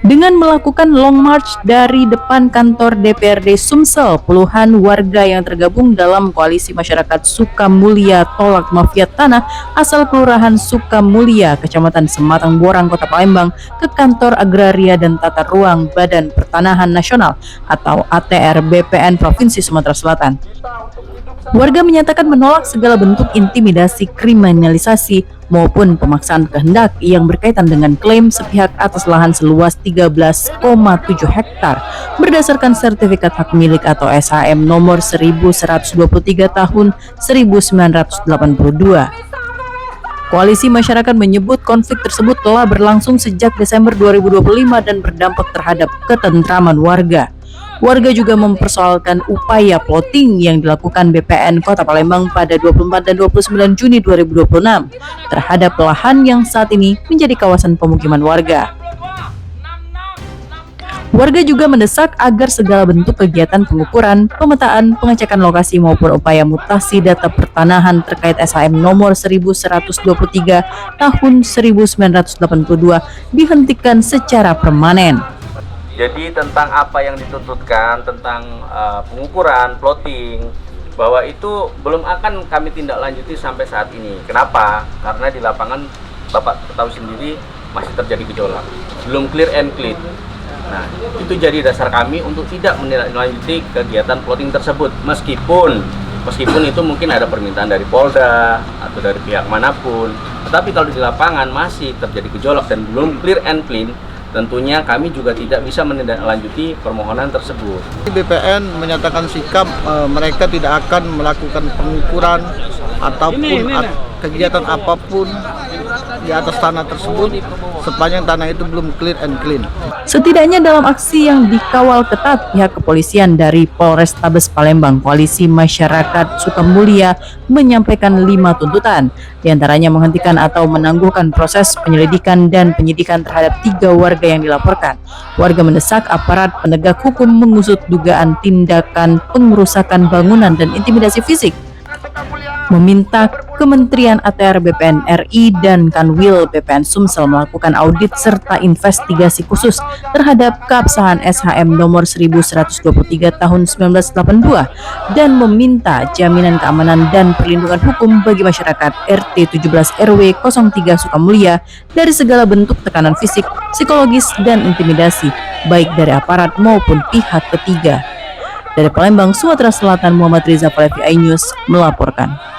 Dengan melakukan long march dari depan kantor DPRD Sumsel, puluhan warga yang tergabung dalam Koalisi Masyarakat Sukamulya Tolak Mafia Tanah asal Kelurahan Sukamulya, Kecamatan Sematang Borang, Kota Palembang, ke Kantor Agraria dan Tata Ruang Badan Pertanahan Nasional atau ATR BPN Provinsi Sumatera Selatan. Warga menyatakan menolak segala bentuk intimidasi, kriminalisasi, maupun pemaksaan kehendak yang berkaitan dengan klaim sepihak atas lahan seluas 13,7 hektar berdasarkan sertifikat hak milik atau SHM nomor 1123 tahun 1982. Koalisi masyarakat menyebut konflik tersebut telah berlangsung sejak Desember 2025 dan berdampak terhadap ketentraman warga. Warga juga mempersoalkan upaya plotting yang dilakukan BPN Kota Palembang pada 24 dan 29 Juni 2026 terhadap lahan yang saat ini menjadi kawasan pemukiman warga. Warga juga mendesak agar segala bentuk kegiatan pengukuran, pemetaan, pengecekan lokasi maupun upaya mutasi data pertanahan terkait SHM nomor 1123 tahun 1982 dihentikan secara permanen. Jadi tentang apa yang dituntutkan tentang pengukuran, plotting, bahwa itu belum akan kami tindak lanjuti sampai saat ini. Kenapa? Karena di lapangan Bapak ketahui sendiri masih terjadi gejolak, belum clear and clean. Nah, itu jadi dasar kami untuk tidak menindaklanjuti kegiatan plotting tersebut, meskipun itu mungkin ada permintaan dari Polda atau dari pihak manapun. Tetapi kalau di lapangan masih terjadi gejolak dan belum clear and clean, tentunya kami juga tidak bisa menindaklanjuti permohonan tersebut. BPN menyatakan sikap mereka tidak akan melakukan pengukuran ataupun kegiatan apapun di atas tanah tersebut sepanjang tanah itu belum clear and clean. Setidaknya dalam aksi yang dikawal ketat pihak kepolisian dari Polrestabes Palembang, Koalisi Masyarakat Sukamulya menyampaikan 5 tuntutan, diantaranya menghentikan atau menangguhkan proses penyelidikan dan penyidikan terhadap 3 warga yang dilaporkan. Warga mendesak aparat penegak hukum mengusut dugaan tindakan pengerusakan bangunan dan intimidasi fisik, meminta Kementerian ATR BPN RI dan Kanwil BPN Sumsel melakukan audit serta investigasi khusus terhadap keabsahan SHM nomor 1123 tahun 1982 dan meminta jaminan keamanan dan perlindungan hukum bagi masyarakat RT 17 RW 03 Sukamulya dari segala bentuk tekanan fisik, psikologis, dan intimidasi baik dari aparat maupun pihak ketiga. Dari Palembang, Sumatera Selatan, Muhammad Riza Falevi, iNews melaporkan.